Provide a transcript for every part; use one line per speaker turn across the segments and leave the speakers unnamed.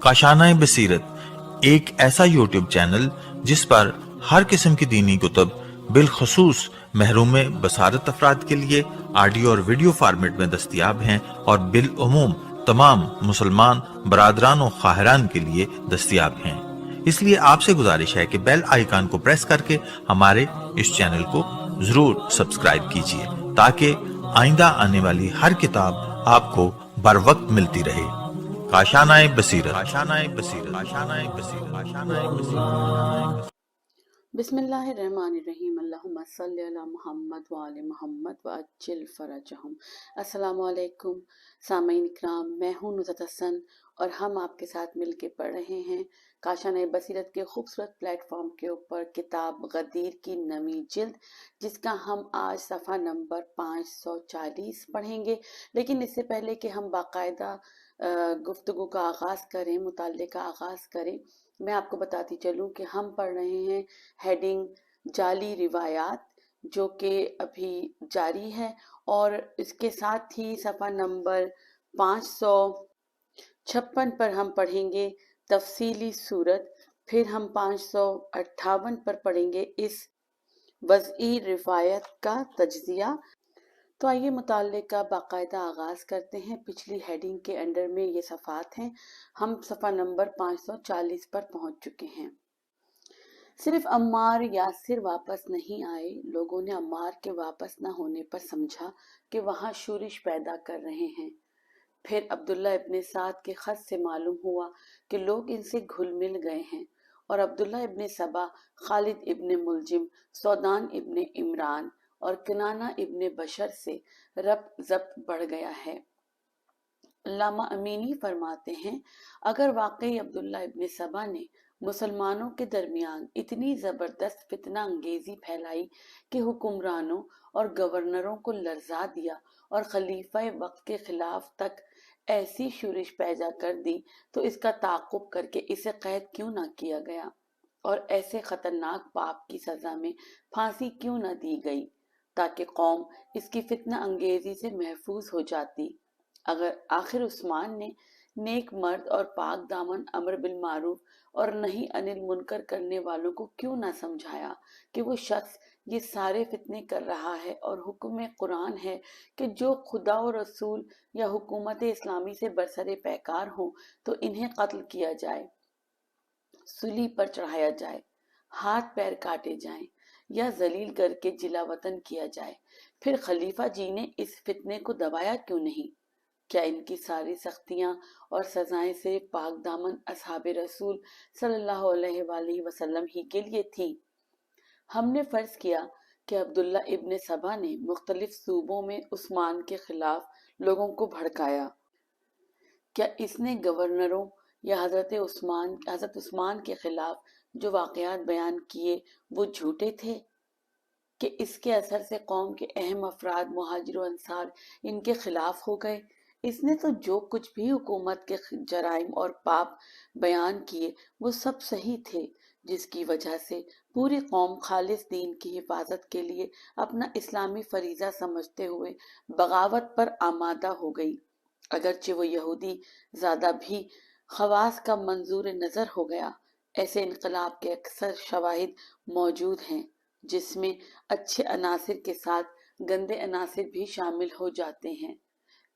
काशाना बसीरत एक ऐसा YouTube channel जिस पर हर किस्म की दीनी कुतब बिलखसूस महरूम बसारत अफराद के लिए ऑडियो और वीडियो फॉर्मेट में दस्तयाब हैं और बिलउमूम तमाम मुसलमान बरादरान और ख्वाहिरान के लिए दस्तयाब हैं। इसलिए आपसे गुजारिश है कि बेल आइकन को प्रेस करके हमारे इस चैनल को जरूर सब्सक्राइब कीजिए ताकि आइंदा आने वाली हर किताब आपको बर वक्त मिलती रहे। काशानाए बसीरत, काशानाए बसीरत, काशानाए बसीरत, काशानाए बसीरत।
बिस्मिल्लाहिर्रहमानिर्रहीम। अल्लाहुम्मा सल्ली अला मुहम्मद व आले मुहम्मद व अज्जिल फरजहुम। अस्सलामु अलैकुम सामीन इकराम, मैं हूँ नुज़रत हसन और हम आपके साथ मिलके पढ़ रहे हैं काशाना बसीरत के खूबसूरत प्लेटफॉर्म के ऊपर किताब गदीर की नवी जिल्द, जिसका हम आज सफ़ा नंबर 540 पढ़ेंगे। लेकिन इससे पहले कि हम बाकायदा गुफ्तगू का आगाज़ करें, मुताले का आगाज़ करें, मैं आपको बताती चलूं कि हम पढ़ रहे हैं हेडिंग जाली रिवायात, जो कि अभी जारी है, और इसके साथ ही सफ़ा नंबर 556 पर हम पढ़ेंगे तफसीली सूरत। फिर हम 558 पर पढ़ेंगे इस वज़ई रिवायत का तज्ज़िया। तो आइए मुताले का बाकायदा आगाज़ करते हैं। पिछली हेडिंग के अंडर में ये सफ़ात हैं। हम सफ़ा नंबर 540 पर पहुंच चुके हैं। सिर्फ अम्मार यासिर वापस नहीं आए। लोगों ने अम्मार के वापस न होने पर समझा कि वहाँ शूरिश पैदा कर रहे हैं। फिर अब्दुल्ला इब्ने साद के ख़त से मालूम हुआ कि लोग इनसे घुल मिल गए हैं, और अब्दुल्ला इब्ने सबा, खालिद इब्ने मुलजिम, सौदान इब्ने इमरान और किनाना इब्ने बशर से रब्त ज़ब्त बढ़ गया है। अल्लामा अमीनी फरमाते हैं, अगर वाकई अब्दुल्ला इब्ने सबा ने मुसलमानों के दरमियान इतनी ज़बरदस्त फितना अंगेज़ी फैलाई कि हुक्मरानों और गवर्नरों को लर्जा दिया और खलीफा वक्त के खिलाफ तक ऐसी शुरिश पैदा कर दी, तो इसका ताक़ुब करके इसे कैद क्यों ना किया गया और ऐसे ख़तरनाक पाप की सज़ा में फांसी क्यों न दी गई, ताकि कौम इसकी फितना अंगेज़ी से महफूज हो जाती। अगर आखिर उस्मान ने नेक मर्द और पाक दामन अमर बिल मारूफ और नहीं अनिल मुनकर करने वालों को क्यों ना समझाया कि वो शख्स ये सारे फितने कर रहा है और हुक्म कुरान है कि जो खुदा और रसूल या हुकूमत इस्लामी से बरसरे पैकार हो तो इन्हें कत्ल किया जाए, सूली पर चढ़ाया जाए, हाथ पैर काटे जाएं या जलील करके जिला वतन किया जाए। फिर खलीफा जी ने इस फितने को दबाया क्यों नहीं? क्या इनकी सारी सख्तियां और सजाएं सिर्फ पाक दामन असहाबे रसूल सल्लल्लाहु अलैहि वसल्लम ही के लिए थी? हमने फर्ज किया कि अब्दुल्ला इब्ने सबा ने मुख्तलिफ सूबों में उस्मान के खिलाफ लोगों को भड़काया। क्या इसने गवर्नरों या हजरत उस्मान के खिलाफ जो वाकयात बयान किए वो झूठे थे कि इसके असर से कौम के अहम अफराद मुहाजिर और अंसार इनके खिलाफ हो गए? इसने तो जो कुछ भी हुकूमत के जराइम और पाप बयान किए वो सब सही थे, जिसकी वजह से पूरी कौम खालिस दीन की हिफाजत के लिए अपना इस्लामी फरीजा समझते हुए बगावत पर आमादा हो गई। अगरचे वो यहूदी ज़्यादा भी खवास का मंजूर नज़र हो गया। ऐसे इनकलाब के अक्सर शवाहिद मौजूद हैं जिसमें अच्छे अनासिर के साथ गंदे अनासिर भी शामिल हो जाते हैं।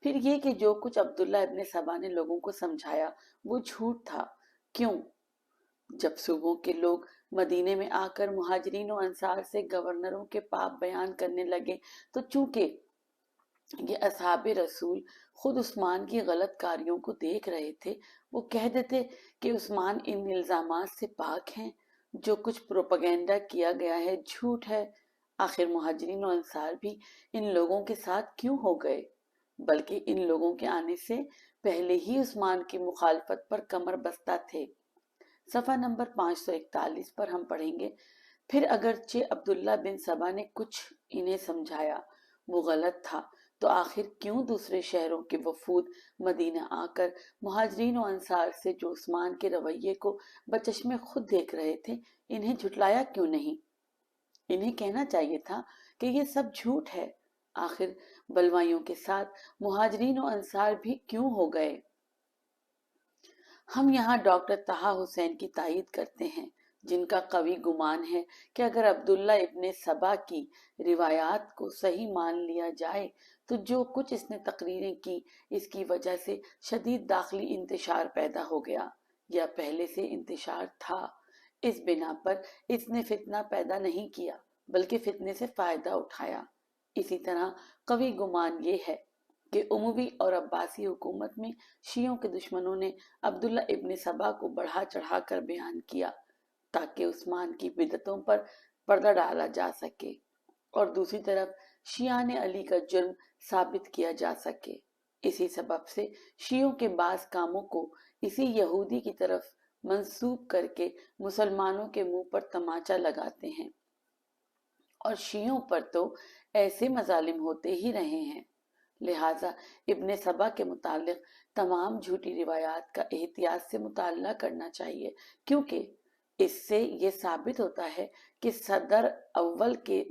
फिर ये कि जो कुछ अब्दुल्ला इब्ने सबा ने लोगों को समझाया वो झूठ था। क्यों? जब सूबों के लोग मदीने में आकर मुहाजिरीन और अंसार से गवर्नरों के पाप बयान करने लगे, तो चूंकि ये असहाबे रसूल खुद उस्मान की गलत कारियों को देख रहे थे, वो कह देते कि उस्मान इन इल्जामात से पाक हैं। जो कुछ प्रोपेगेंडा किया गया है झूठ है। आखिर मुहाजिरीन और अंसार भी इन लोगों के साथ क्यों हो गए, बल्कि इन लोगों के आने से पहले ही उस्मान की मुखालफत पर कमर बस्ता थे। सफ़ा नंबर 541 पर हम पढ़ेंगे, फिर अगरचे अब्दुल्ला बिन सबा ने कुछ इन्हें समझाया वो गलत था, तो आखिर क्यों दूसरे शहरों के वफूद मदीना आकर मुहाजिरीन और अंसार से जो उस्मान के रवैये को बचश्मे खुद देख रहे थे, इन्हें झुटलाया क्यों नहीं? इन्हें कहना चाहिए था कि ये सब झूठ है। آخر بلوائیوں کے ساتھ مہاجرین و انصار بھی کیوں ہو گئے؟ ہم یہاں ڈاکٹر طہا حسین کی تائید کرتے ہیں، جن کا قوی گمان ہے کہ اگر عبداللہ ابن سبا کی روایات کو صحیح مان لیا جائے تو جو کچھ اس نے تقریریں کی اس کی وجہ سے شدید داخلی انتشار پیدا ہو گیا یا پہلے سے انتشار تھا۔ اس بنا پر اس نے فتنہ پیدا نہیں کیا بلکہ فتنے سے فائدہ اٹھایا۔ اسی طرح قوی گمان یہ ہے کہ اموی اور عباسی حکومت میں شیعوں کے دشمنوں نے عبداللہ ابن سبا کو بڑھا چڑھا کر بیان کیا تاکہ عثمان کی بدعتوں پر پردہ ڈالا جا سکے اور دوسری طرف شیعان علی کا جرم ثابت کیا جا سکے۔ اسی سبب سے شیعوں کے بعض کاموں کو اسی یہودی کی طرف منسوب کر کے مسلمانوں کے منہ پر تماچا لگاتے ہیں، اور شیعوں پر تو ایسے مظالم ہوتے ہی رہے ہیں۔ لہٰذا ابن سبا کے متعلق تمام جھوٹی روایات کا احتیاط سے مطالعہ کرنا چاہیے، کیونکہ اس سے یہ ثابت ہوتا ہے کہ صدر اول کے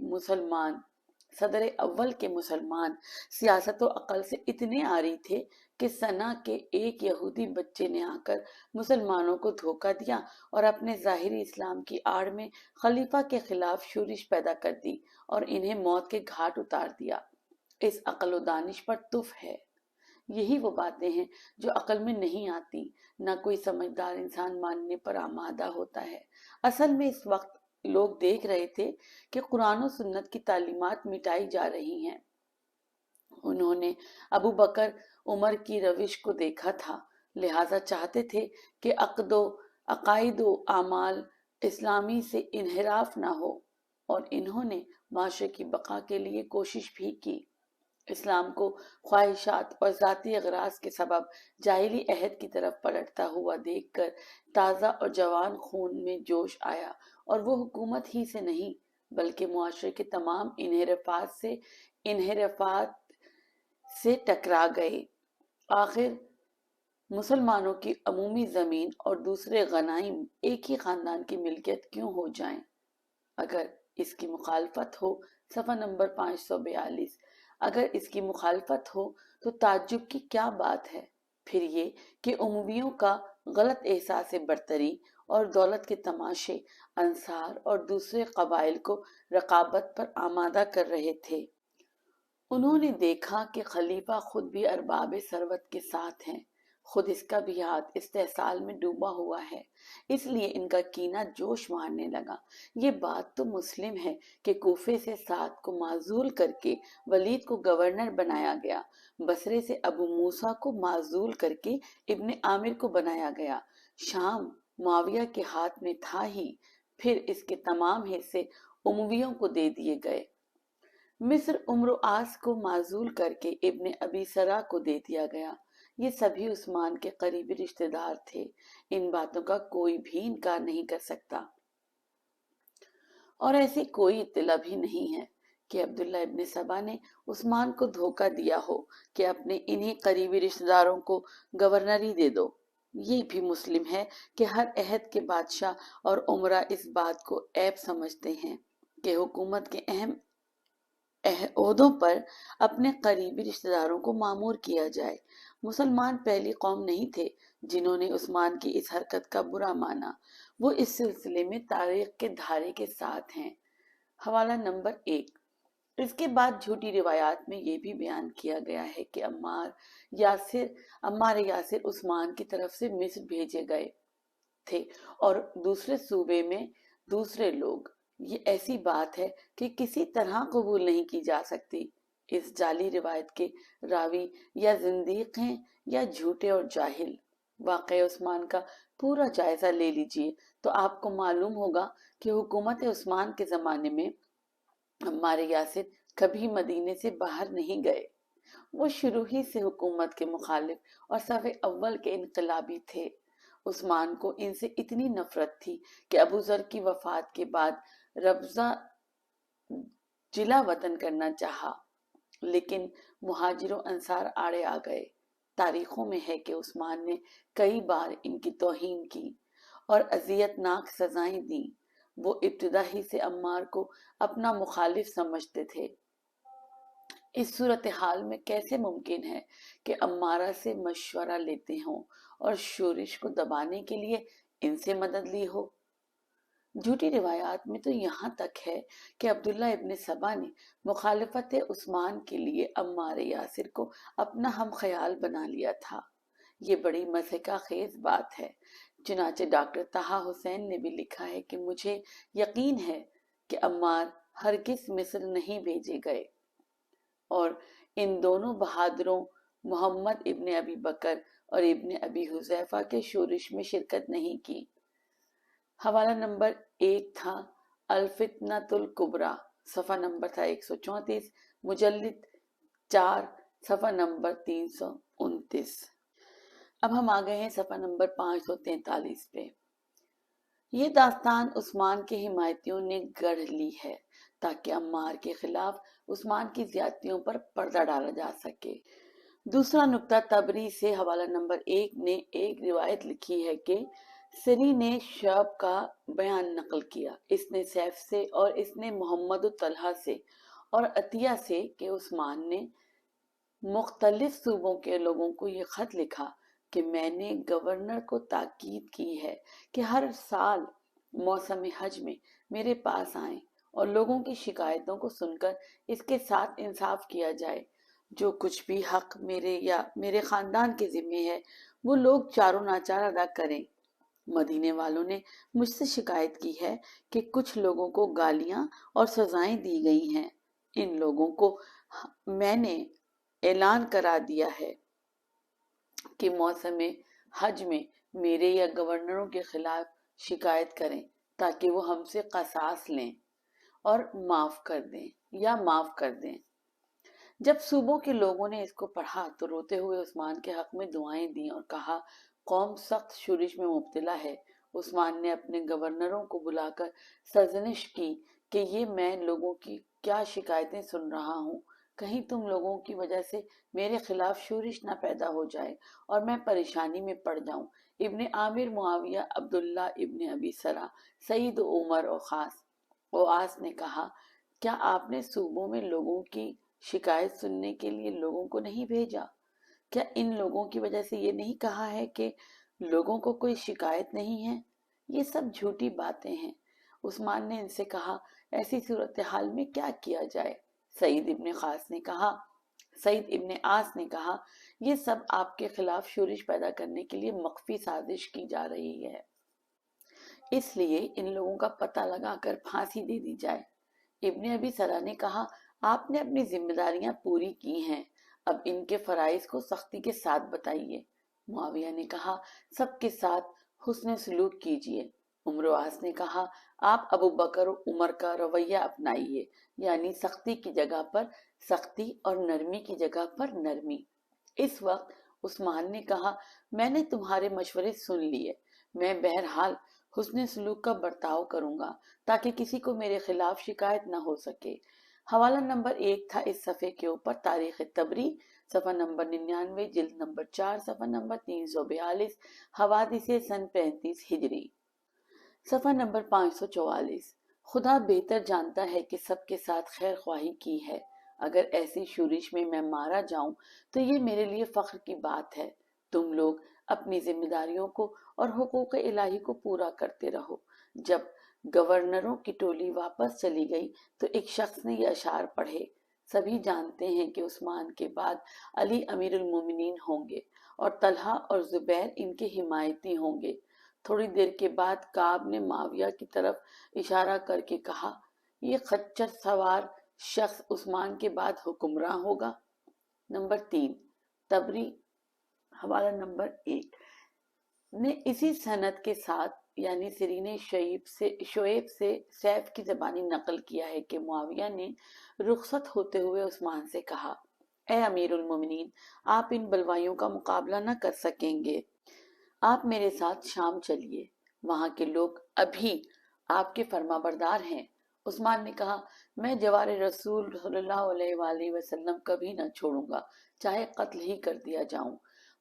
مسلمان سیاست و عقل سے اتنے عاری تھے کہ سنا کے ایک یہودی بچے نے آ کر مسلمانوں کو دھوکہ دیا اور اپنے ظاہری اسلام کی آڑ میں خلیفہ کے خلاف شورش پیدا کر دی اور انہیں موت کے گھاٹ اتار دیا۔ اس عقل و دانش پر تف ہے۔ یہی وہ باتیں ہیں جو عقل میں نہیں آتی، نہ کوئی سمجھدار انسان ماننے پر آمادہ ہوتا ہے۔ اصل میں اس وقت لوگ دیکھ رہے تھے کہ قرآن و سنت کی تعلیمات مٹائی جا رہی ہیں۔ انہوں نے ابو بکر عمر کی روش کو دیکھا تھا، لہٰذا چاہتے تھے کہ عقائد و اعمال اسلامی سے انحراف نہ ہو، اور انہوں نے معاشرے کی بقا کے لیے کوشش بھی کی۔ اسلام کو خواہشات اور ذاتی اغراض کے سبب جاہلی عہد کی طرف پلٹتا ہوا دیکھ کر تازہ اور جوان خون میں جوش آیا، اور وہ حکومت ہی سے نہیں بلکہ معاشرے کے تمام انحرافات سے ٹکرا گئے۔ آخر مسلمانوں کی عمومی زمین اور دوسرے غنائم ایک ہی خاندان کی ملکیت کیوں ہو جائیں؟ اگر اس کی مخالفت ہو، صفحہ نمبر 542، اگر اس کی مخالفت ہو تو تعجب کی کیا بات ہے؟ پھر یہ کہ امویوں کا غلط احساس برتری اور دولت کے تماشے انصار اور دوسرے قبائل کو رقابت پر آمادہ کر رہے تھے۔ انہوں نے دیکھا کہ خلیفہ خود بھی ارباب ثروت کے ساتھ ہیں، خود اس کا بھی ہاتھ استحصال میں ڈوبا ہوا ہے، اس لیے ان کا کینہ جوش مارنے لگا۔ یہ بات تو مسلم ہے کہ کوفے سے سعد کو معزول کر کے ولید کو گورنر بنایا گیا، بصرے سے ابو موسیٰ کو معزول کر کے ابن عامر کو بنایا گیا، شام معاویہ کے ہاتھ میں تھا ہی، پھر اس کے تمام حصے امویوں کو دے دیے گئے۔ مصر عمرو آس کو معزول کر کے ابن ابی سرا کو دے دیا گیا۔ یہ سبھی عثمان کے قریبی رشتہ دار تھے، ان باتوں کا کوئی بھی انکار نہیں کر سکتا، اور ایسی کوئی اطلاع بھی نہیں ہے کہ عبداللہ ابن سبا نے عثمان کو دھوکہ دیا ہو کہ اپنے انہی قریبی رشتہ داروں کو گورنری دے دو۔ یہ بھی مسلم ہے کہ ہر عہد کے بادشاہ اور امراء اس بات کو عیب سمجھتے ہیں کہ حکومت کے اہم عہدوں پر اپنے قریبی رشتہ داروں کو مامور کیا جائے۔ مسلمان پہلی قوم نہیں تھے جنہوں نے عثمان کی اس حرکت کا برا مانا، وہ اس سلسلے میں تاریخ کے دھارے کے ساتھ ہیں۔ حوالہ نمبر 1۔ اس کے بعد جھوٹی روایات میں یہ بھی بیان کیا گیا ہے کہ عمار یاسر عثمان کی طرف سے مصر بھیجے گئے تھے اور دوسرے صوبے میں دوسرے لوگ۔ یہ ایسی بات ہے کہ کسی طرح قبول نہیں کی جا سکتی۔ اس جعلی روایت کے راوی یا زندیق ہیں یا جھوٹے اور جاہل۔ واقعہ عثمان کا پورا جائزہ لے لیجئے تو آپ کو معلوم ہوگا کہ حکومت عثمان کے زمانے میں عمار یاسر کبھی مدینے سے باہر نہیں گئے۔ وہ شروع ہی سے حکومت کے مخالف اور صف اول کے انقلابی تھے۔ عثمان کو ان سے اتنی نفرت تھی کہ ابو ذر کی وفات کے بعد ربضہ جلا وطن کرنا چاہا، لیکن مہاجر و انصار آڑے آ گئے۔ تاریخوں میں ہے کہ عثمان نے کئی بار ان کی توہین کی اور اذیت ناک سزائیں دیں۔ وہ ابتدا ہی سے عمار کو اپنا مخالف سمجھتے تھے۔ इस सूरत हाल में कैसे मुमकिन है कि अम्मारा से मशवरा लेते हों और शोरिश को दबाने के लिए इनसे मदद ली हो। झूठी रिवायात में तो यहाँ तक है कि अब्दुल्ला इब्न सबा ने मुखालिफत उस्मान के लिए अम्मार यासिर को अपना हम ख्याल बना लिया था। ये बड़ी मज़ेका खेज बात है। चुनाचे डॉक्टर ताहा हुसैन ने भी लिखा है कि मुझे यकीन है कि अम्मार हरगिज मिस्र नहीं भेजे गए और इन दोनों बहादुरों मोहम्मद इब्न अबी बकर और इब्न अबी हुज़ैफा के शोरिश में शिरकत नहीं की। हवाला नंबर 1 था अल-फितनतुल कुबरा, सफ़ा नंबर था 134, मुजल्लिद 4, सफ़ा नंबर 329। अब हम आ गए हैं सफ़ा नंबर 543 पे। ये दास्तान उस्मान के हिमायतियों ने गढ़ ली है ताकि अम्मार के खिलाफ उस्मान की ज्यादतियों पर पर्दा डाला जा सके। दूसरा नुक्ता, तबरी से हवाला नंबर 1 ने एक रिवायत लिखी है कि सरी ने शब का बयान नकल किया। इसने सैफ से और इसने मोहम्मद तलहा से और अतिया से कि उस्मान ने मुख्तलिफ सूबों के लोगों को ये खत लिखा कि मैंने गवर्नर को ताकीद की है कि हर साल मौसम हज में मेरे पास आएं और लोगों की शिकायतों को सुनकर इसके साथ इंसाफ किया जाए। जो कुछ भी हक मेरे या मेरे खानदान के जिम्मे है वो लोग चारों नाचार अदा करें। मदीने वालों ने मुझसे शिकायत की है कि कुछ लोगों को गालियां और सजाएं दी गई हैं। इन लोगों को मैंने ऐलान करा दिया है कि मौसम हज में मेरे या गवर्नरों के खिलाफ शिकायत करें ताकि वो हमसे कसास लें और माफ कर दें। जब सूबों के लोगों ने इसको पढ़ा तो रोते हुए उस्मान के हक में दुआएं दी और कहा, कौम सख्त शुरिश में मुब्तला है। उस्मान ने अपने गवर्नरों को बुलाकर सरजनिश की कि ये मैं लोगों की क्या शिकायतें सुन रहा हूँ, कहीं तुम लोगों की वजह से मेरे खिलाफ शूरिश न पैदा हो जाए और मैं परेशानी में पड़ जाऊं। इब्ने आमिर, मुआविया, अब्दुल्ला इब्ने अबी सरा, सईद, उमर और खास ओआस ने कहा, क्या आपने सूबों में लोगों की शिकायत सुनने के लिए लोगों को नहीं भेजा? क्या इन लोगों की वजह से ये नहीं कहा है कि लोगों को कोई शिकायत नहीं है? ये सब झूठी बातें हैं। उस्मान ने इनसे कहा, ऐसी सूरत हाल में क्या किया जाए? सईद इब्ने आस ने कहा, ये सब आपके खिलाफ शोरिश पैदा करने के लिए मख्फी साजिश की जा रही है, इसलिए इन लोगों का पता लगाकर फांसी दे दी जाए। इब्ने अबी सरा ने कहा, आपने अपनी जिम्मेदारियां पूरी की हैं, अब इनके फराइज को सख्ती के साथ बताइए। मुआविया ने कहा, सबके साथ हुस्न सलूक कीजिए। उमर ने कहा, आप अबू बकर और उमर का रवैया अपनाइए, यानी सख्ती की जगह पर सख्ती और नरमी की जगह पर नरमी। इस वक्त उस्मान ने कहा, मैंने तुम्हारे मशवरे सुन लिए, मैं बहरहाल हुस्न सलूक का बर्ताव करूंगा ताकि किसी को मेरे खिलाफ शिकायत न हो सके। हवाला नंबर 1 था इस सफ़े के ऊपर तारीख तबरी, सफ़ा नंबर 99, जिल्द नंबर 4, सफ़ा नंबर 342, हवादिसे सन 35 हिजरी। सफ़ा नंबर 544, खुदा बेहतर जानता है कि सबके साथ खैर ख्वाही की है। अगर ऐसी शूरिश में मैं मारा जाऊं तो ये मेरे लिए फख्र की बात है। तुम लोग अपनी जिम्मेदारियों को और हुकूक इलाही को पूरा करते रहो। जब गवर्नरों की टोली वापस चली गई तो एक शख्स ने ये अशार पढ़े, सभी जानते हैं कि उस्मान के बाद अली अमीरुल मोमिनीन होंगे और तलहा और जुबैर इनके हिमायती होंगे। थोड़ी देर के बाद काब ने माविया की तरफ इशारा करके कहा, ये खच्चर सवार शख्स उस्मान के बाद हुक्मरान होगा। नंबर 3, तबरी हवाला नंबर 1 ने इसी सनद के साथ यानी सिरीने शोएब से सैफ की ज़बानी नकल किया है कि मुआविया ने रुखसत होते हुए उस्मान से कहा, ए अमीरुल मोमिनीन, आप इन बलवाइयों का मुकाबला न कर सकेंगे, आप मेरे साथ शाम चलिए, वहां के लोग अभी आपके फरमाबरदार हैं। उस्मान ने कहा, मैं जवारे रसूल सल्लल्लाहु अलैहि वसल्लम कभी न छोड़ूंगा, चाहे कत्ल ही कर दिया जाऊं।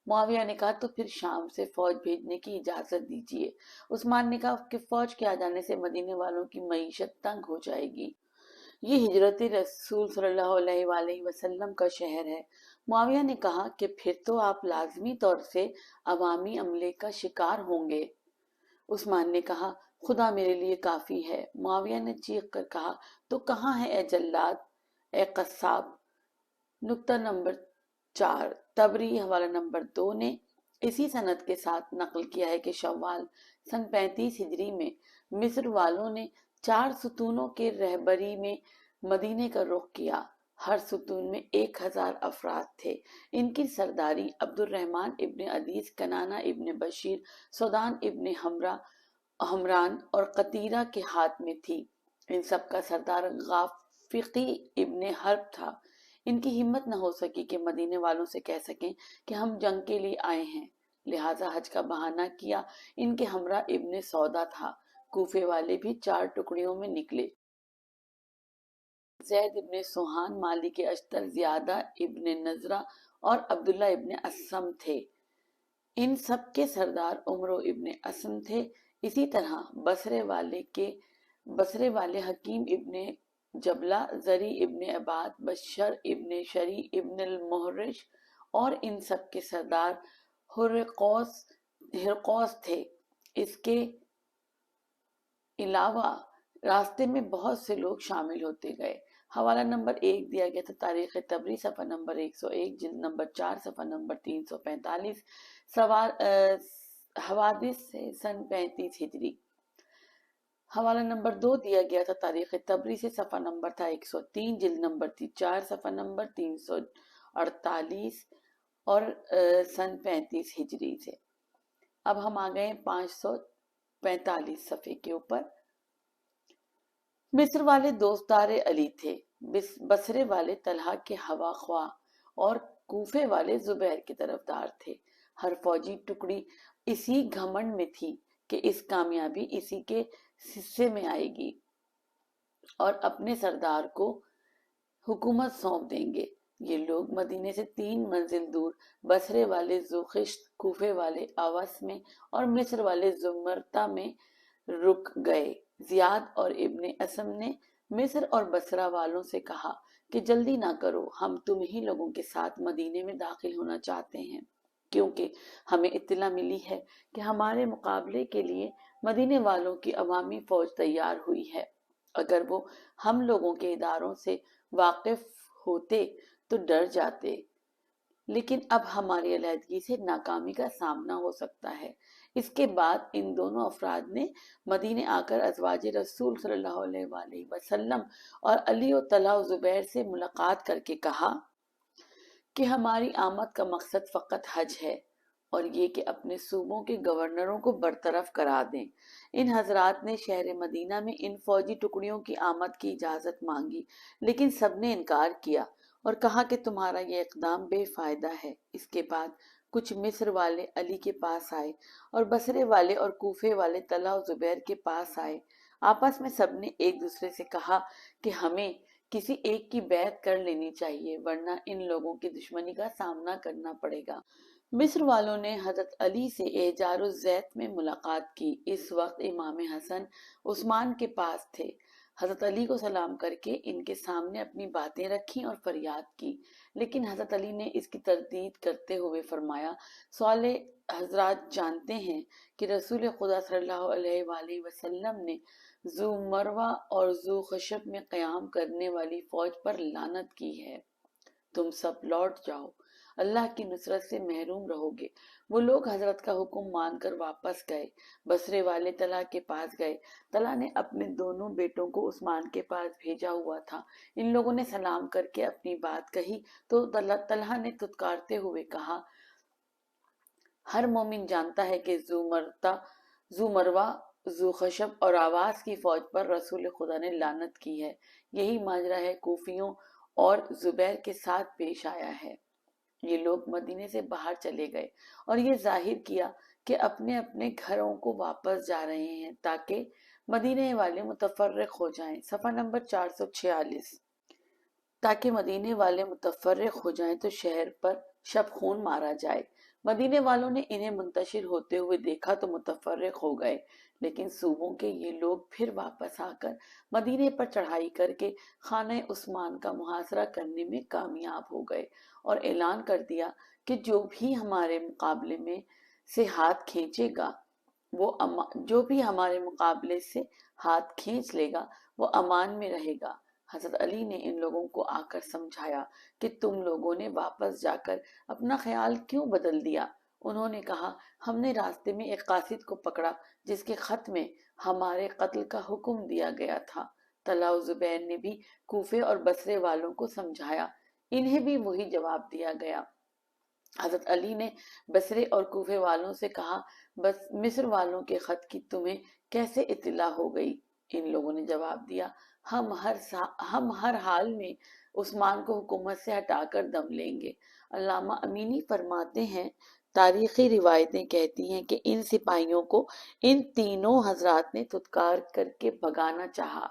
मुआविया ने कहा, तो फिर शाम से फौज भेजने की इजाजत दीजिए। उस्मान ने कहा कि फौज के आ जाने से मदीने वालों की मईशत तंग हो जाएगी। یہ ہجرت رسول صلی اللہ علیہ وسلم کا شہر ہے۔ معاویہ نے کہا کہ پھر تو آپ لازمی طور سے عوامی عملے کا شکار ہوں گے۔ عثمان نے کہا خدا میرے لیے کافی ہے۔ معاویہ نے چیخ کر کہا تو کہاں ہے اے جلاد، اے قصاب۔ نقطہ نمبر 4 تبری حوالہ نمبر 2 نے اسی سند کے ساتھ نقل کیا ہے کہ شوال سن 35 ہجری میں مصر والوں نے 4 ستونوں کے رہبری میں مدینے کا رخ کیا۔ ہر ستون میں 1000 افراد تھے۔ ان کی سرداری عبد الرحمن ابن عدیس، کنانہ ابن بشیر، سودان ابن حمران اور قطیرہ کے ہاتھ میں تھی۔ ان سب کا سردار غافقی ابن حرب تھا۔ ان کی ہمت نہ ہو سکی کہ مدینے والوں سے کہہ سکیں کہ ہم جنگ کے لیے آئے ہیں، لہٰذا حج کا بہانہ کیا۔ ان کے ہمراہ ابن سودا تھا۔ کوفے والے بھی 4 ٹکڑیوں میں نکلے۔ زید ابن سوہان، مالک اشتر، زیادہ ابن نظرہ اور عبداللہ ابن اسم تھے۔ ان سب کے سردار عمرو ابن اسم تھے۔ اسی طرح بصرے والے حکیم ابن جبلہ، زری ابن عباد، بشر ابن شری ابن المحرش اور ان سب کے سردار ہرقوس تھے۔ اس کے علاوہ راستے میں بہت سے لوگ شامل ہوتے گئے۔ حوالہ نمبر 1 دیا گیا تھا تاریخ تبری صفحہ نمبر 101، جلد نمبر 4 صفحہ نمبر 345، حوادث سے سن 35 ہجری۔ حوالہ نمبر 2 دیا گیا تھا تاریخ تبری سے، صفحہ نمبر تھا 103، جلد نمبر تھی 4 صفحہ نمبر 348 اور سن 35 ہجری سے۔ اب ہم آ گئے 545 صفحے کے اوپر۔ مصر والے دوستدار علی تھے، بصرے والے طلحہ کے ہوا خواہ اور کوفے والے زبیر کے طرفدار تھے۔ ہر فوجی ٹکڑی اسی گھمنڈ میں تھی کہ اس کامیابی اسی کے حصے میں آئے گی اور اپنے سردار کو حکومت سونپ دیں گے۔ یہ لوگ مدینے سے 3 منزل دور بصرے والے ذوخشت، کوفے والے اوس میں اور مصر والے زمرتہ میں رک گئے۔ زیاد اور ابن اسم نے مصر اور بصرہ والوں سے کہا کہ جلدی نہ کرو، ہم تم ہی لوگوں کے ساتھ مدینے میں داخل ہونا چاہتے ہیں، کیونکہ ہمیں اطلاع ملی ہے کہ ہمارے مقابلے کے لیے مدینے والوں کی عوامی فوج تیار ہوئی ہے۔ اگر وہ ہم لوگوں کے اداروں سے واقف ہوتے تو ڈر جاتے، لیکن اب ہماری علیحدگی سے ناکامی کا سامنا ہو سکتا ہے۔ اس کے بعد ان دونوں افراد نے مدینے آ کر ازواج رسول صلی اللہ علیہ وسلم اور علی و طلحہ و زبیر سے ملاقات کر کے کہا کہ ہماری آمد کا مقصد فقط حج ہے اور یہ کہ اپنے صوبوں کے گورنروں کو برطرف کرا دیں۔ ان حضرات نے شہر مدینہ میں ان فوجی ٹکڑیوں کی آمد کی اجازت مانگی، لیکن سب نے انکار کیا اور کہا کہ تمہارا یہ اقدام بے فائدہ ہے۔ اس کے بعد کچھ مصر والے علی کے پاس آئے اور بصرے والے اور کوفے والے طلحہ و زبیر کے پاس آئے۔ آپس میں سب نے ایک دوسرے سے کہا کہ ہمیں کسی ایک کی بیعت کر لینی چاہیے، ورنہ ان لوگوں کی دشمنی کا سامنا کرنا پڑے گا۔ مصر والوں نے حضرت علی سے احجار الزیت میں ملاقات کی۔ اس وقت امام حسن عثمان کے پاس تھے۔ حضرت علی کو سلام کر کے ان کے سامنے اپنی باتیں رکھیں اور فریاد کی، لیکن حضرت علی نے اس کی تردید کرتے ہوئے فرمایا، صالح حضرات جانتے ہیں کہ رسول خدا صلی اللہ علیہ وآلہ وسلم نے ذو مروہ اور ذو خشب میں قیام کرنے والی فوج پر لعنت کی ہے۔ تم سب لوٹ جاؤ، اللہ کی نصرت سے محروم رہو گے۔ وہ لوگ حضرت کا حکم مان کر واپس گئے۔ بصرے والے طلحہ کے پاس گئے۔ طلحہ نے اپنے دونوں بیٹوں کو عثمان کے پاس بھیجا ہوا تھا۔ ان لوگوں نے سلام کر کے اپنی بات کہی تو طلحہ نے دھتکارتے ہوئے کہا، ہر مومن جانتا ہے کہ ذو مروہ، ذو خشب اور آواز کی فوج پر رسول خدا نے لعنت کی ہے۔ یہی ماجرا ہے کوفیوں اور زبیر کے ساتھ پیش آیا ہے۔ یہ لوگ مدینے سے باہر چلے گئے اور یہ ظاہر کیا کہ اپنے اپنے گھروں کو واپس جا رہے ہیں تاکہ مدینے والے متفرق ہو جائیں۔ صفحہ نمبر 446۔ تاکہ مدینے والے متفرق ہو جائیں تو شہر پر شب خون مارا جائے۔ مدینے والوں نے انہیں منتشر ہوتے ہوئے دیکھا تو متفرق ہو گئے، لیکن صوبوں کے یہ لوگ پھر واپس آ کر مدینے پر چڑھائی کر کے خانہ عثمان کا محاصرہ کرنے میں کامیاب ہو گئے اور اعلان کر دیا کہ جو بھی ہمارے مقابلے میں سے ہاتھ کھینچے گا جو بھی ہمارے مقابلے سے ہاتھ کھینچ لے گا وہ امان میں رہے گا۔ حضرت علی نے ان لوگوں کو آ کر سمجھایا کہ تم لوگوں نے واپس جا کر اپنا خیال کیوں بدل دیا؟ انہوں نے کہا، ہم نے راستے میں ایک قاصد کو پکڑا جس کے خط میں ہمارے قتل کا حکم دیا گیا تھا۔ طلحہ و زبیر نے بھی کوفے اور بصرے والوں کو سمجھایا، انہیں بھی وہی جواب دیا گیا۔ حضرت علی نے بصرے اور کوفے والوں سے کہا، بس مصر والوں کے خط کی تمہیں کیسے اطلاع ہو گئی؟ ان لوگوں نے جواب دیا، ہم ہر حال میں عثمان کو حکومت سے ہٹا کر دم لیں گے۔ علامہ امینی فرماتے ہیں، تاریخی روایتیں کہتی ہیں کہ ان سپاہیوں کو ان تینوں حضرات نے دھتکار کر کے بھگانا چاہا،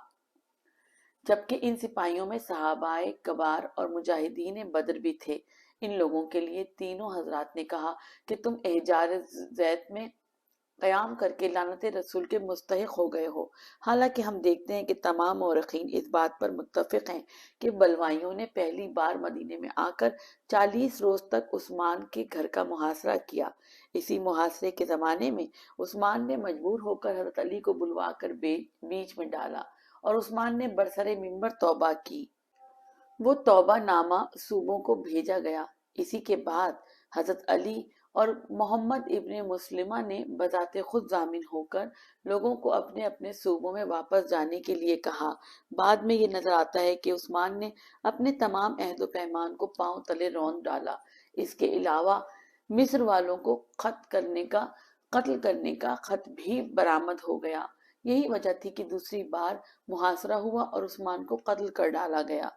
جبکہ ان سپاہیوں میں صحابہ کبار اور مجاہدین بدر بھی تھے۔ ان لوگوں کے لیے تینوں حضرات نے کہا کہ تم احجار زیت میں قیام کر کے لعنت رسول کے مستحق ہو گئے ہو۔ حالانکہ ہم دیکھتے ہیں کہ تمام مورخین اس بات پر متفق ہیں کہ بلوائیوں نے پہلی بار مدینے میں آ کر 40 روز تک عثمان کے گھر کا محاصرہ کیا۔ اسی محاصرے کے زمانے میں عثمان نے مجبور ہو کر حضرت علی کو بلوا کر بیچ میں ڈالا اور عثمان نے برسر منبر توبہ کی۔ وہ توبہ نامہ صوبوں کو بھیجا گیا۔ اسی کے بعد حضرت علی اور محمد ابن مسلمہ نے بذات خود ضامن ہو کر لوگوں کو اپنے اپنے صوبوں میں واپس جانے کے لیے کہا۔ بعد میں یہ نظر آتا ہے کہ عثمان نے اپنے تمام عہد و پیمان کو پاؤں تلے رون ڈالا۔ اس کے علاوہ مصر والوں کو قتل کرنے کا خط بھی برآمد ہو گیا۔ یہی وجہ تھی کہ دوسری بار محاصرہ ہوا اور عثمان کو قتل کر ڈالا گیا۔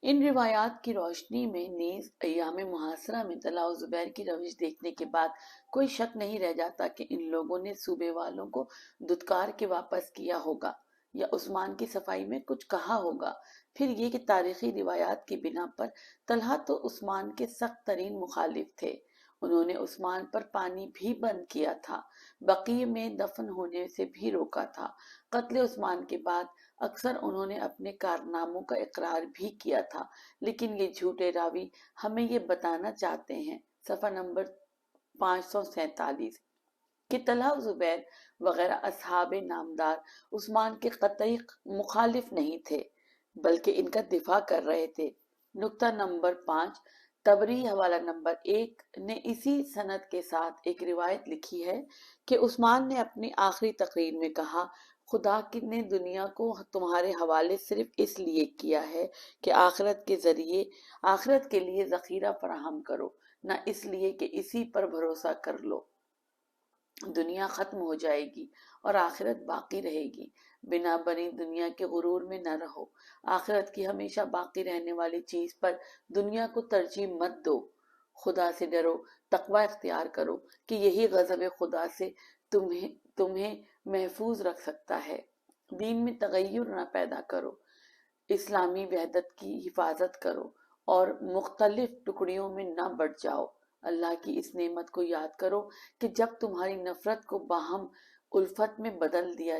ان روایات کی روشنی میں نیز ایام محاصرہ میں طلحہ و زبیر کی روش دیکھنے کے بعد کوئی شک نہیں رہ جاتا کہ ان لوگوں نے صوبے والوں کو دھتکار کے واپس کیا ہوگا یا عثمان کی صفائی میں کچھ کہا ہوگا۔ پھر یہ کہ تاریخی روایات کی بنا پر طلحہ تو عثمان کے سخت ترین مخالف تھے۔ انہوں نے عثمان پر پانی بھی بند کیا تھا، بقیع میں دفن ہونے سے بھی روکا تھا۔ قتل عثمان کے بعد اکثر انہوں نے اپنے کارناموں کا اقرار بھی کیا تھا، لیکن یہ جھوٹے راوی ہمیں یہ بتانا چاہتے ہیں، صفحہ نمبر 547، کہ طلحہ و زبیر وغیرہ اصحاب نامدار عثمان کے قطعی مخالف نہیں تھے، بلکہ ان کا دفاع کر رہے تھے۔ نقطہ نمبر 5، طبری حوالہ نمبر 1 نے اسی سند کے ساتھ ایک روایت لکھی ہے کہ عثمان نے اپنی آخری تقریر میں کہا، خدا نے دنیا کو تمہارے حوالے صرف اس لیے کیا ہے کہ آخرت کے لیے ذخیرہ فراہم کرو، نہ اس لیے کہ اسی پر بھروسہ کر لو۔ دنیا ختم ہو جائے گی اور آخرت باقی رہے گی، بنا بنی دنیا کے غرور میں نہ رہو۔ آخرت کی ہمیشہ باقی رہنے والی چیز پر دنیا کو ترجیح مت دو۔ خدا سے ڈرو، تقوی اختیار کرو کہ یہی غضب خدا سے تمہیں محفوظ رکھ سکتا ہے۔ دین میں تغیر نہ پیدا کرو، اسلامی وحدت کی حفاظت کرو اور مختلف ٹکڑیوں میں نہ بٹ جاؤ۔ اللہ کی اس نعمت کو یاد کرو کہ جب تمہاری نفرت کو باہم الفت میں بدل دیا۔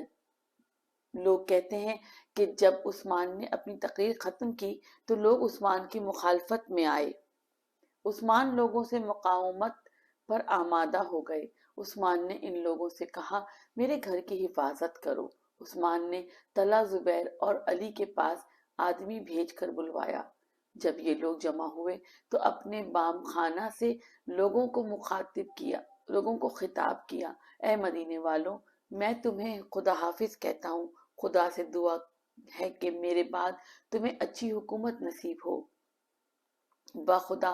لوگ کہتے ہیں کہ جب عثمان نے اپنی تقریر ختم کی تو لوگ عثمان کی مخالفت میں آئے۔ عثمان لوگوں سے مقاومت پر آمادہ ہو گئے۔ عثمان نے ان لوگوں سے کہا، میرے گھر کی حفاظت کرو۔ عثمان نے طلحہ، زبیر اور علی کے پاس آدمی بھیج کر بلوایا۔ جب یہ لوگ جمع ہوئے تو اپنے بام خانہ سے لوگوں کو خطاب کیا، اے مدینے والوں، میں تمہیں خدا حافظ کہتا ہوں، خدا سے دعا ہے کہ میرے بعد تمہیں اچھی حکومت نصیب ہو۔ بخدا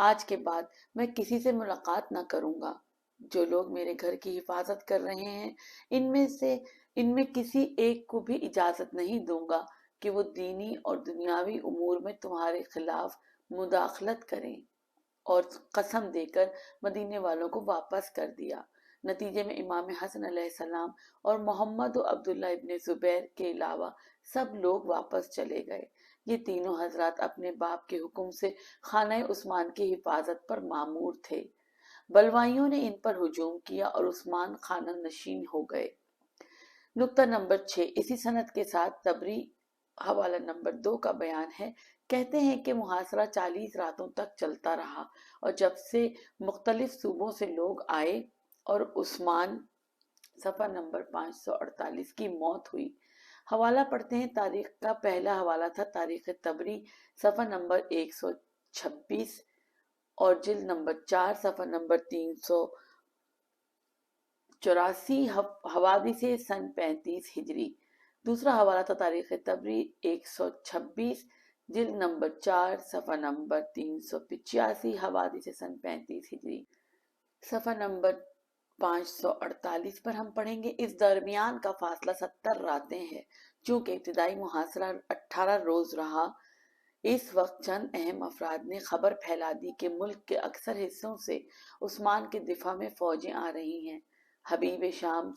آج کے بعد میں کسی سے ملاقات نہ کروں گا۔ جو لوگ میرے گھر کی حفاظت کر رہے ہیں ان میں کسی ایک کو بھی اجازت نہیں دوں گا کہ وہ دینی اور دنیاوی امور میں تمہارے خلاف مداخلت کریں، اور قسم دے کر مدینے والوں کو واپس کر دیا۔ نتیجے میں امام حسن علیہ السلام اور محمد و عبداللہ ابن زبیر کے علاوہ سب لوگ واپس چلے گئے۔ یہ تینوں حضرات اپنے باپ کے حکم سے خانہ عثمان کی حفاظت پر مامور تھے۔ बलवाइयों ने इन पर हुजूम किया और उस्मान खाना नशीन हो गए। नुक्ता नंबर 6 इसी सनद के साथ तबरी हवाला नंबर 2 का बयान है। कहते हैं कि मुहासरा 40 रातों तक चलता रहा और जब से मुख्तलिफ सूबों से लोग आए और उस्मान सफा नंबर 548 की मौत हुई। हवाला पढ़ते हैं। तारीख का पहला हवाला था तारीख तबरी सफा नंबर 126 और जिल्द नंबर 4 सफा नंबर 384 हवादिसे सन 35 हिजरी। दूसरा हवाला था तारीख तबरी 126 जिल्द नंबर 4 सफा नंबर 385 हवादिसे सन 35 हिजरी। सफा नंबर 548 पर हम पढ़ेंगे। इस दरमियान का फासला 70 रातें हैं। चूंकि इब्तिदाई मुहासरा 18 रोज रहा, इस वक्त चंद अहम अफराद ने खबर फैला दी कि मुल्क के अक्सर हिस्सों से उस्मान के दिफा में फौजें आ रही हैं। हबीब शाम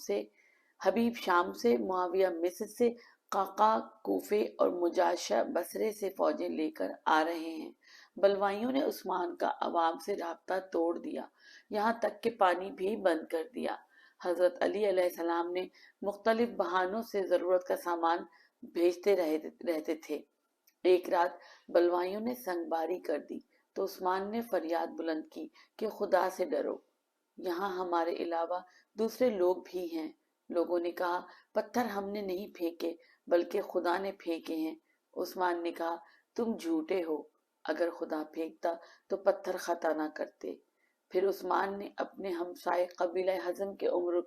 से, मुआविया मिस्र से, काका कूफे और मुजाशा बसरे से फौजें लेकर आ रहे हैं। बलवाइयों ने उस्मान का अवाम से राब्ता तोड़ दिया, यहाँ तक कि पानी भी बंद कर दिया। हजरत अली अलैहिस्सलाम ने मुख्तलिफ बहानों से जरूरत का सामान भेजते रहते थे। एक रात बलवाइयों ने संगबारी कर दी तो उस्मान ने फरियाद बुलंद की कि खुदा से डरो, यहाँ हमारे अलावा दूसरे लोग भी हैं। लोगों ने कहा, पत्थर हमने नहीं फेंके बल्कि खुदा ने फेंके हैं। उस्मान ने कहा, तुम झूठे हो, अगर खुदा फेंकता तो पत्थर खता ना करते। फिर उस्मान ने अपने हमसाए कबीला हज़म के उम्र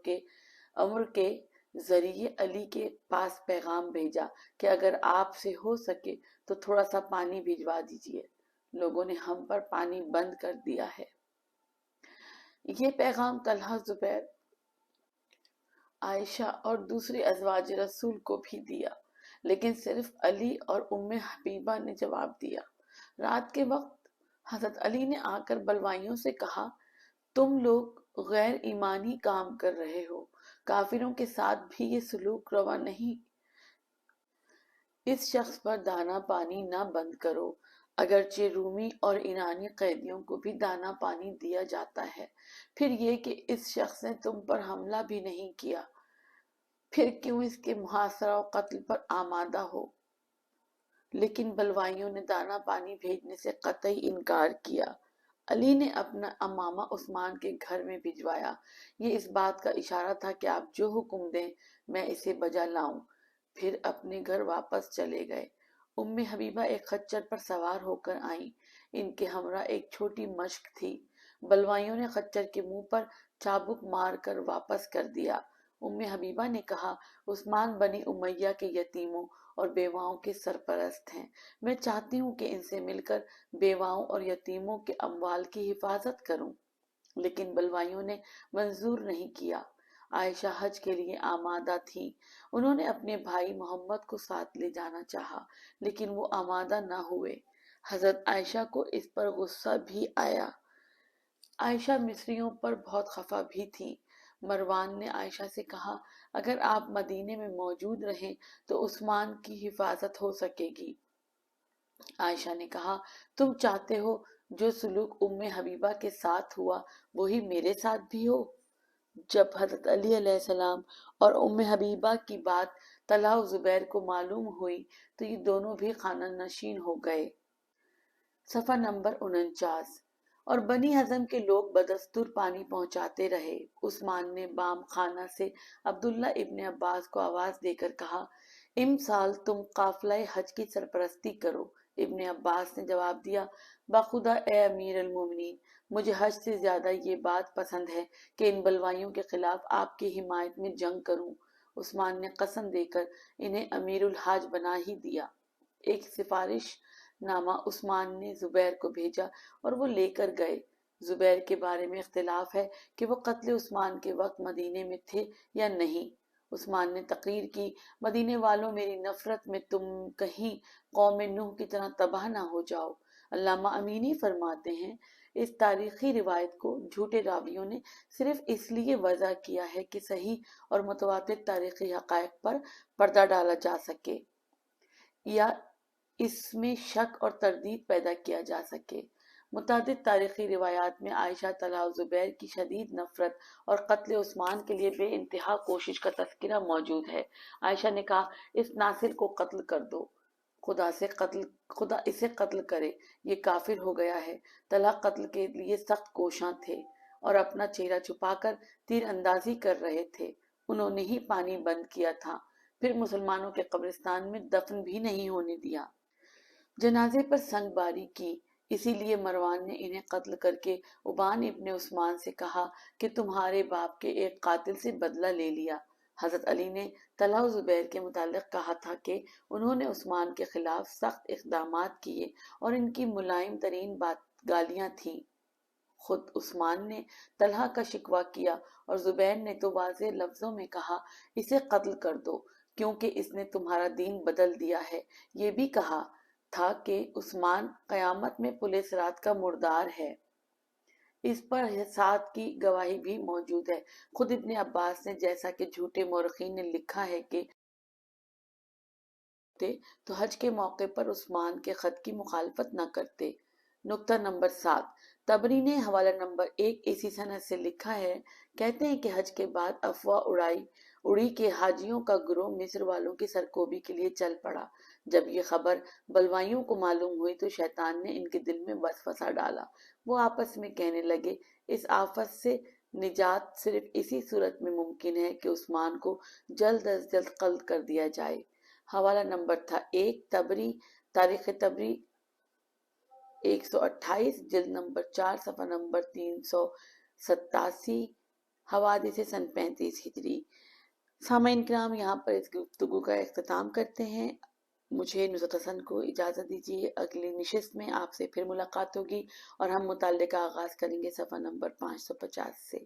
के जरिए अली के पास पैगाम भेजा कि अगर आपसे हो सके तो थोड़ा सा पानी भिजवा दीजिए, लोगों ने हम पर पानी बंद कर दिया है। ये पैगाम तलहा, जुबैर, आयशा और दूसरे अज़वाज रसूल को भी दिया, लेकिन सिर्फ अली और उम्मे हबीबा ने जवाब दिया। रात के वक्त हजरत अली ने आकर बलवाइयों से कहा, तुम लोग गैर ईमानी काम कर रहे हो, काफिरों के साथ भी ये सलूक रवा नहीं। इस शख्स पर दाना पानी ना बंद करो, अगरचे रूमी और ईरानी कैदियों को भी दाना पानी दिया जाता है। फिर ये कि इस शख्स ने तुम पर हमला भी नहीं किया, फिर क्यों इसके मुहासरा और कत्ल पर आमादा हो। लेकिन बलवाइयों ने दाना पानी भेजने से कतई इनकार किया। अली ने अपना अमामा उस्मान के घर में भिजवाया। ये इस बात का इशारा था कि आप जो हुक्म दें मैं इसे बजा लाऊं। फिर अपने घर वापस चले गए। उम्मे हबीबा एक खच्चर पर सवार होकर आईं। इनके हमरा एक छोटी मश्क थी। बलवाइयों ने खच्चर के मुंह पर चाबुक मार कर वापस कर दिया। उम्मे हबीबा ने कहा, उस्मान बनी उमैया के यतीमों और बेवाओं के सरपरस्त हैं। मैं चाहती हूँ कि इनसे मिलकर बेवाओं और यतीमों के अमवाल की हिफाजत करूं। लेकिन बलवाइयों ने मंजूर नहीं किया। आयशा हज के लिए आमादा थी। उन्होंने अपने भाई मोहम्मद को साथ ले जाना चाहा, लेकिन वो आमादा न हुए। हजरत आयशा को इस पर गुस्सा भी आया। आयशा मिस्रियों पर बहुत खफा भी थी। मरवान ने आयशा से कहा, अगर आप मदीने में मौजूद रहें तो उस्मान की हिफाजत हो सकेगी। आयशा ने कहा, तुम चाहते हो जो सुलूक उम्मे हबीबा के साथ हुआ वही मेरे साथ भी हो। जब हजरत अली अलैहिस्सलाम और उम्मे हबीबा की बात तलहा जुबैर को मालूम हुई तो ये दोनों भी खाना नशीन हो गए। सफा नंबर 49। और बनी हजम के लोग बदस्तूर पानी पहुंचाते रहे। उस्मान ने बाम खाना से अब्दुल्ला इब्ने अब्बास को आवाज देकर कहा, इम साल तुम काफिला हज की सरपरस्ती करो। इब्ने अब्बास ने जवाब दिया, बाखुदा ए अमीर अल मोमिनीन, मुझे हज से ज्यादा ये बात पसंद है कि इन बलवाइयों के खिलाफ आपकी हिमायत में जंग करूं। उस्मान ने कसम देकर इन्हें अमीरुल हज बना ही दिया। एक सिफारिश नामा उस्मान ने जुबैर को भेजा और वो लेकर गए। जुबैर के बारे में इख्तिलाफ है कि वो कत्ल उस्मान के वक्त मदीने में थे या नहीं। उस्मान ने तकरीर की, मदीने वालों, मेरी नफरत में तुम कहीं कौम नूह की तरह तबाह ना हो जाओ। अल्लामा अमीनी फरमाते हैं, इस तारीखी रिवायत को झूठे रावियों ने सिर्फ इसलिए वजह किया है कि सही और मुतवातिर तारीखी हकायक पर पर्दा डाला जा सके या इसमें शक और तरदीद पैदा किया जा सके। मुतादिद तारीखी रिवायात में आयशा तला और जुबैर की शदीद नफरत और कत्ल उस्मान के लिए बेइंतहा कोशिश का तस्करा मौजूद है। आयशा ने कहा, इस नासिर को कत्ल कर दो, खुदा इसे कत्ल करे, ये काफिर हो गया है। तला कत्ल के लिए सख्त कोशां थे और अपना चेहरा छुपाकर तीर अंदाजी कर रहे थे। उन्होंने ही पानी बंद किया था, फिर मुसलमानों के कब्रिस्तान में दफन भी नहीं होने दिया। जनाजे पर संगबारी की, इसीलिए मरवान ने इन्हें कत्ल करके उबान इब्ने उस्मान से कहा कि तुम्हारे बाप के एक कातिल से बदला ले लिया। हजरत अली ने तला और जुबैर के मुतालिक कहा था कि उन्होंने उस्मान के खिलाफ सख्त इक़दामात किए और इनकी मुलायम तरीन बात गालियां थीं। खुद उस्मान ने तलहा का शिकवा किया और जुबैर ने तो वाज़ेह लफ्जों में कहा, इसे कत्ल कर दो क्योंकि इसने तुम्हारा दीन बदल दिया है। ये भी कहा था कि उस्मान कयामत में पुलिस रात का मुर्दार है। इस पर साथ की गवाही भी मौजूद है। खुद इब्ने अब्बास ने, जैसा कि झूठे मौरखीन ने लिखा है कि तो हज के मौके पर उस्मान के खत की मुखालफत न करते। नुक्ता नंबर 7, तबरी ने हवाला नंबर 1 इसी सनद से लिखा है, कहते हैं कि हज के बाद अफवाह उड़ी के हाजियों का गिरोह मिस्र वालों की सरकोबी के लिए चल पड़ा। जब ये खबर बलवाइयों को मालूम हुई तो शैतान ने इनके दिल में वसवसा डाला। वो आपस में कहने लगे, इस आफत से निजात सिर्फ इसी सूरत में मुमकिन है कि उस्मान को जल्द अज जल्द कत्ल कर दिया जाए। हवाला नंबर था 1 तबरी, तारीख तबरी 128, जिल्द नंबर 4, सफ़ा नंबर 387, हवादिस सन 35 हिजरी। सामाइन किराम, यहाँ पर इस गुफ्तगू का इख्तिताम करते हैं। मुझे नुसरत हसन को इजाज़त दीजिए। अगली निशिस्त में आपसे फिर मुलाकात होगी और हम मुताले का आगाज़ करेंगे सफ़ा नंबर 550 से।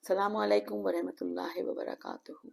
सलाम अलैकुम व रहमतुल्लाहि व बरकातुहू।